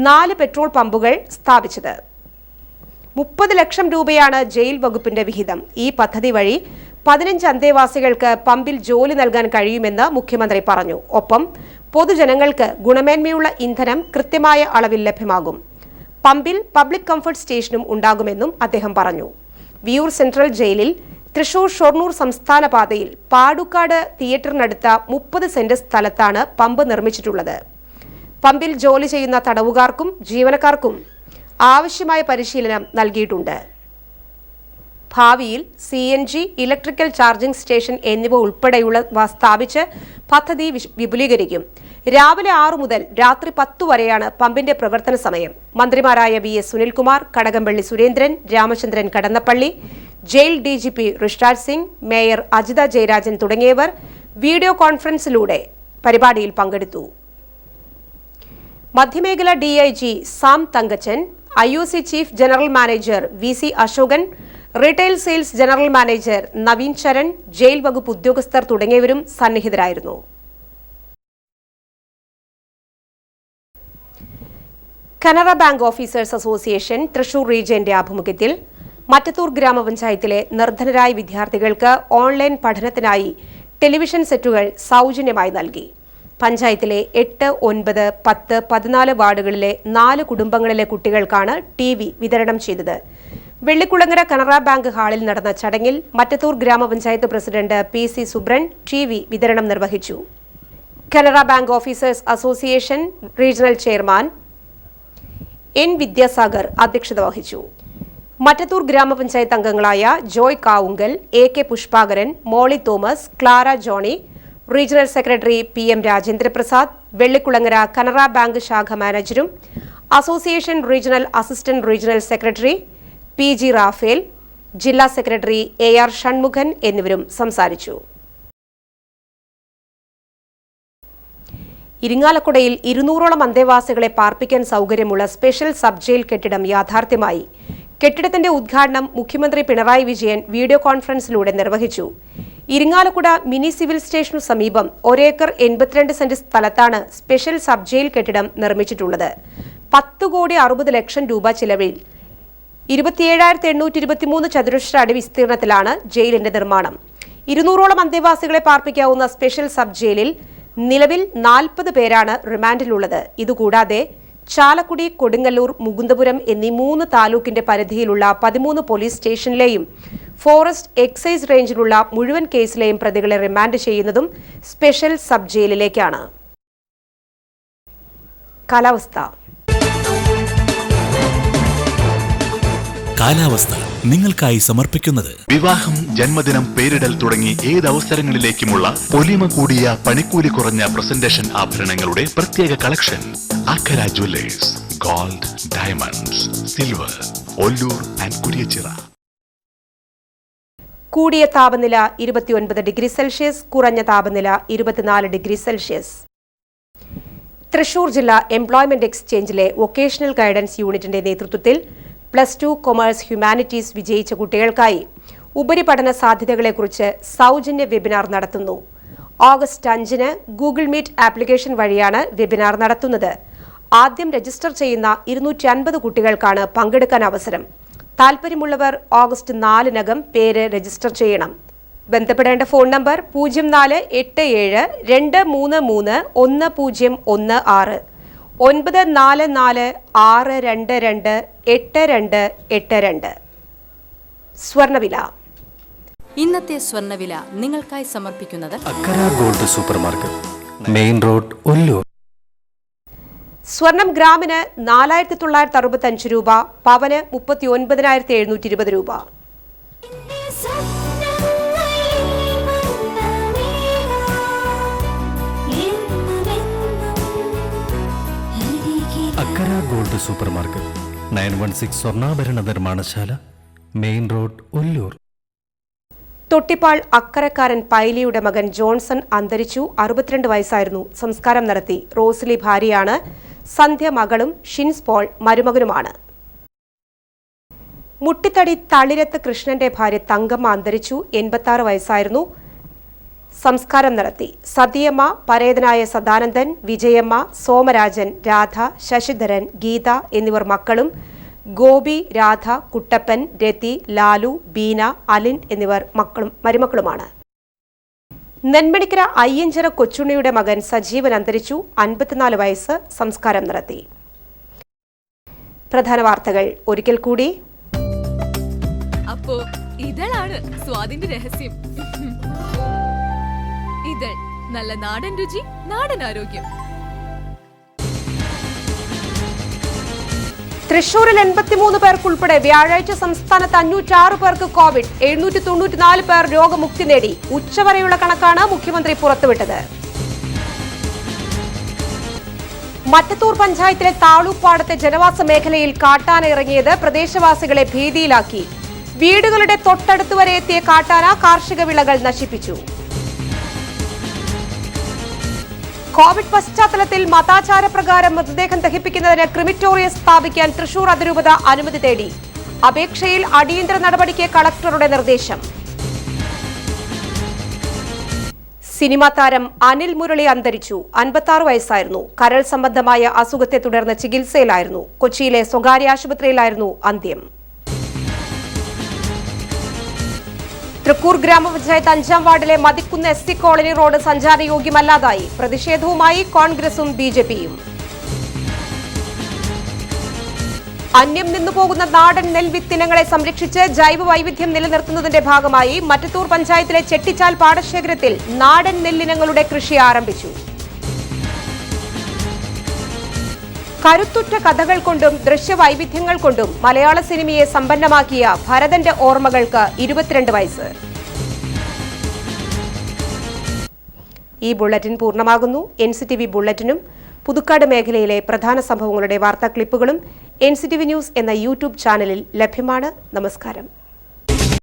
4 പെട്രോൾ പമ്പുകൾ സ്ഥാപിച്ചത്. 30 ലക്ഷം രൂപയാണ് ജയിൽ വകുപ്പിന്റെ വിഹിതം. ഈ പദ്ധതി വഴി 15 അന്തേവാസികൾക്ക് പമ്പിൽ ജോലി നൽകാൻ കഴിയുമെന്ന് മുഖ്യമന്ത്രി പറഞ്ഞു. ഒപ്പം പൊതുജനങ്ങൾക്ക് ഗുണമേന്മയുള്ള ഇന്ധനം കൃത്യമായ അളവിൽ ലഭ്യമാകും. പമ്പിൽ പബ്ലിക് കംഫർട്ട് സ്റ്റേഷനും ഉണ്ടാകുമെന്നും അദ്ദേഹം പറഞ്ഞു. വിയൂർ സെൻട്രൽ ജയിലിൽ തൃശൂർ ഷൊർണൂർ സംസ്ഥാന പാതയിൽ പാടുക്കാട് തിയേറ്ററിനടുത്ത 30 സെന്റ് സ്ഥലത്താണ് പമ്പ് നിർമ്മിച്ചിട്ടുള്ളത്. പമ്പിൽ ജോലി ചെയ്യുന്ന തടവുകാർക്കും ജീവനക്കാർക്കും ആവശ്യമായ പരിശീലനം നൽകിയിട്ടുണ്ട്. ഭാവിയിൽ CNG, ഇലക്ട്രിക്കൽ ചാർജിംഗ് സ്റ്റേഷൻ എന്നിവ ഉൾപ്പെടെയുള്ളവ സ്ഥാപിച്ച് പദ്ധതി വിപുലീകരിക്കും. രാവിലെ 6 മുതൽ രാത്രി 10 വരെയാണ് പമ്പിന്റെ പ്രവർത്തന സമയം. മന്ത്രിമാരായ VS Sunilkumar, Kadakampally Surendran, Ramachandran Kadannappally, jail DGP Rishiraj Singh, mayor Ajitha Jayarajan തുടങ്ങിയവർ വീഡിയോ കോൺഫറൻസിലൂടെ പരിപാടിയിൽ പങ്കെടുത്തു. മധ്യമേഖല DIG Sam Thankachan, IOC chief general manager VC Ashokan, retail sales general manager Naveen Charan, jail വകുപ്പ് ഉദ്യോഗസ്ഥർ തുടങ്ങിയവരും സന്നിഹിതരായിരുന്നു. Canara bank officers association Thrissur റീജിയന്റെ ആഭിമുഖ്യത്തിൽ മറ്റത്തൂർ ഗ്രാമപഞ്ചായത്തിലെ നിർധനരായ വിദ്യാർത്ഥികൾക്ക് ഓൺലൈൻ പഠനത്തിനായി ടെലിവിഷൻ സെറ്റുകൾ സൗജന്യമായി നൽകി. പഞ്ചായത്തിലെ 8, 9, 10, 14 വാർഡുകളിലെ 4 കുടുംബങ്ങളിലെ കുട്ടികൾക്കാണ് TV വിതരണം ചെയ്തത്. വെള്ളിക്കുളങ്ങര കനറ ബാങ്ക് ഹാളിൽ നടന്ന ചടങ്ങിൽ മറ്റത്തൂർ ഗ്രാമപഞ്ചായത്ത് പ്രസിഡന്റ് PC സുബ്രൻ TV വിതരണം നിർവഹിച്ചു. Canara bank officers association regional chairman N Vidyasagar അധ്യക്ഷത വഹിച്ചു. മറ്റത്തൂർ ഗ്രാമപഞ്ചായത്ത് അംഗങ്ങളായ Joy Kavungal, AK Pushpakaran, Molly Thomas, Clara Johny, regional secretary PM Rajendraprasad, Vellikkulangara Canara bank ശാഖ മാനേജരും association regional assistant regional secretary PG Raphael, ജില്ലാ സെക്രട്ടറി AR ഷൺമുഖൻ എന്നിവരും സംസാരിച്ചു. ഇരിങ്ങാലക്കുടയിൽ 200ഓളം അന്തേവാസികളെ പാർപ്പിക്കാൻ സൗകര്യമുള്ള സ്പെഷ്യൽ സബ് ജയിൽ കെട്ടിടം യാഥാർത്ഥ്യമായി. കെട്ടിടത്തിന്റെ ഉദ്ഘാടനം മുഖ്യമന്ത്രി പിണറായി വിജയൻ വീഡിയോ കോൺഫറൻസിലൂടെ നിർവഹിച്ചു. ഇരിങ്ങാലക്കുട മിനി സിവിൽ സ്റ്റേഷനു സമീപം 1 ഏക്കർ 82 സെന്റ് സ്ഥലത്താണ് സ്പെഷ്യൽ സബ് ജയിൽ കെട്ടിടം നിർമ്മിച്ചിട്ടുള്ളത്. 10,60 ലക്ഷം രൂപ ചിലവിൽ 27,823 ചതുരശ്ര അടി വിസ്തീർണത്തിലാണ് ജയിലിന്റെ നിർമ്മാണം. 200ഓളം അന്തേവാസികളെ പാർപ്പിക്കാവുന്ന സ്പെഷ്യൽ സബ് ജയിലിൽ നിലവിൽ 40 പേരാണ് റിമാൻഡിലുള്ളത്. ഇതുകൂടാതെ ചാലക്കുടി, കൊടുങ്ങല്ലൂർ, മുകുന്ദപുരം എന്നീ 3 താലൂക്കിന്റെ പരിധിയിലുള്ള 13 പോലീസ് സ്റ്റേഷനിലെയും ഫോറസ്റ്റ്, എക്സൈസ് റേഞ്ചിലുള്ള മുഴുവൻ കേസിലെയും പ്രതികളെ റിമാൻഡ് ചെയ്യുന്നതും സ്പെഷ്യൽ സബ് ജയിലിലേക്കാണ്. കാലാവസ്ഥ നിങ്ങൾക്കായി സമർപ്പിക്കുന്നത് വിവാഹം, ജന്മദിനം, പേരിടൽ തുടങ്ങി ഏതവസരങ്ങളിലേക്കുമുള്ള പൊലിമ കൂടിയ പണിക്കൂലി കുറഞ്ഞ പ്രസന്റേഷൻ ആഭരണങ്ങളുടെ പ്രത്യേക collection. Akkara Jewellers, gold, diamonds, silver, Ollur and Kuriachira. കൂടിയ താപനില 29 ഡിഗ്രി സെൽഷ്യസ്, കുറഞ്ഞ താപനില 24 ഡിഗ്രി സെൽഷ്യസ്. തൃശൂർ ജില്ലാ എംപ്ലോയ്മെന്റ് എക്സ്ചേഞ്ചിലെ വൊക്കേഷണൽ ഗൈഡൻസ് യൂണിറ്റിന്റെ നേതൃത്വത്തിൽ +2 കൊമേഴ്സ് ഹ്യൂമാനിറ്റീസ് വിജയിച്ച കുട്ടികൾക്കായി ഉപരിപഠന സാധ്യതകളെക്കുറിച്ച് സൗജന്യ വെബിനാർ നടത്തുന്നു. ഓഗസ്റ്റ് 5-ന് ഗൂഗിൾ മീറ്റ് ആപ്ലിക്കേഷൻ വഴിയാണ് വെബിനാർ നടത്തുന്നത്. ആദ്യം രജിസ്റ്റർ ചെയ്യുന്ന 250 കുട്ടികൾക്കാണ് പങ്കെടുക്കാൻ അവസരം. താൽപ്പര്യമുള്ളവർ ഓഗസ്റ്റ് 4-നകം പേര് രജിസ്റ്റർ ചെയ്യണം. ബന്ധപ്പെടേണ്ട ഫോൺ നമ്പർ 0487-233-1016, 9446228282. സ്വർണ്ണവില. ഇന്നത്തെ സ്വർണ്ണവില നിങ്ങൾക്കായി സമർപ്പിക്കുന്നത് Akkara gold super market, main road, Ollur. സ്വർണം ഗ്രാമിന് 4,965 രൂപ, പവന് 39,720 രൂപ. അക്കര ഗോൾഡ് സൂപ്പർ മാർക്കറ്റ്, 916 സ്വർണ്ണാഭരണ നിർമ്മാണശാല, മെയിൻ റോഡ്, ഒല്ലൂർ. തൊട്ടിപ്പാൾ അക്കരക്കാരൻ പൈലിയുടെ മകൻ ജോൺസൺ അന്തരിച്ചു. 62 വയസ്സായിരുന്നു. സംസ്കാരം നടത്തി. റോസ്ലി ഭാര്യയാണ്. സന്ധ്യ മകളും, ഷിൻസ് പോൾ മരുമകനുമാണ്. മുട്ടിത്തടി തളിരത്ത് കൃഷ്ണന്റെ ഭാര്യ തങ്കമ്മ അന്തരിച്ചു. 86 വയസ്സായിരുന്നു. സംസ്കാരം നടത്തി. സതിയമ്മ, പരേതനായ സദാനന്ദൻ, വിജയമ്മ, സോമരാജൻ, രാധ, ശശിധരൻ, ഗീത എന്നിവർ മക്കളും, ഗോപി, രാധ, കുട്ടപ്പൻ, രതി, ലാലു, ബീന, അലിൻ എന്നിവർ മരുമക്കളുമാണ്. നെന്മണിക്കര അയ്യഞ്ചിറ കൊച്ചുണ്ണിയുടെ മകൻ സജീവൻ അന്തരിച്ചു. 54 വയസ്സ്. സംസ്കാരം നടത്തി. പ്രധാന വാർത്തകൾ ഒരിക്കൽ കൂടി. അപ്പോ ഇതളാണ് സ്വാദിന്റെ രഹസ്യം. ഇതൾ, നല്ല നാടൻ രുചി, നാടൻ ആരോഗ്യം. തൃശൂരിൽ 83 പേർക്കുൾപ്പെടെ വ്യാഴാഴ്ച സംസ്ഥാനത്ത് 506 പേർക്ക് കോവിഡ്, 794 പേർ രോഗമുക്തി നേടി. ഉച്ചവരെയുള്ള കണക്കാണ് മുഖ്യമന്ത്രി പുറത്തുവിട്ടത്. മറ്റത്തൂർ പഞ്ചായത്തിലെ താളൂപ്പാടത്തെ ജനവാസ മേഖലയിൽ കാട്ടാന ഇറങ്ങിയത് പ്രദേശവാസികളെ ഭീതിയിലാക്കി. വീടുകളുടെ തൊട്ടടുത്തുവരെ എത്തിയ കാട്ടാന കാർഷിക വിളകൾ നശിപ്പിച്ചു. കോവിഡ് പശ്ചാത്തലത്തിൽ മതാചാരപ്രകാരം മൃതദേഹം ദഹിപ്പിക്കുന്നതിന് ക്രിമിറ്റോറിയം സ്ഥാപിക്കാൻ തൃശൂർ അതിരൂപത അനുമതി തേടി. അപേക്ഷയിൽ അടിയന്തര നടപടിക്ക് കളക്ടറുടെ നിർദ്ദേശം. സിനിമാ താരം അനിൽ മുരളി അന്തരിച്ചു. 56 വയസ്സായിരുന്നു. കരൾ സംബന്ധമായ അസുഖത്തെ തുടർന്ന് ചികിത്സയിലായിരുന്നു. കൊച്ചിയിലെ സ്വകാര്യ ആശുപത്രിയിലായിരുന്നു അന്ത്യം. തൃക്കൂർ ഗ്രാമപഞ്ചായത്ത് 5-ാം വാർഡിലെ മതിക്കുന്ന് SC കോളനി റോഡ് സഞ്ചാരയോഗ്യമല്ലാതായി. പ്രതിഷേധവുമായി കോൺഗ്രസും BJPയും. അന്യം നിന്നുപോകുന്ന നാടൻ നെൽവിത്തിനങ്ങളെ സംരക്ഷിച്ച് ജൈവ വൈവിധ്യം നിലനിർത്തുന്നതിന്റെ ഭാഗമായി മറ്റത്തൂർ പഞ്ചായത്തിലെ ചെട്ടിച്ചാൽ പാടശേഖരത്തിൽ നാടൻ നെല്ലിനങ്ങളുടെ കൃഷി ആരംഭിച്ചു. കരുത്തുറ്റ കഥകൾ കൊണ്ടും ദൃശ്യവൈവിധ്യങ്ങൾ കൊണ്ടും മലയാള സിനിമയെ സമ്പന്നമാക്കിയ ഭരതന്റെ ഓർമ്മകൾക്ക് 22 വയസ്സ്. ഈ ബുള്ളറ്റിൻ പൂർണ്ണമാകുന്നു. NCTV ബുള്ളറ്റിനും പുതുക്കാട് മേഖലയിലെ പ്രധാന സംഭവങ്ങളുടെ വാർത്താ ക്ലിപ്പുകളും NCTV ന്യൂസ് എന്ന യൂട്യൂബ് ചാനലിൽ ലഭ്യമാണ്. നമസ്കാരം.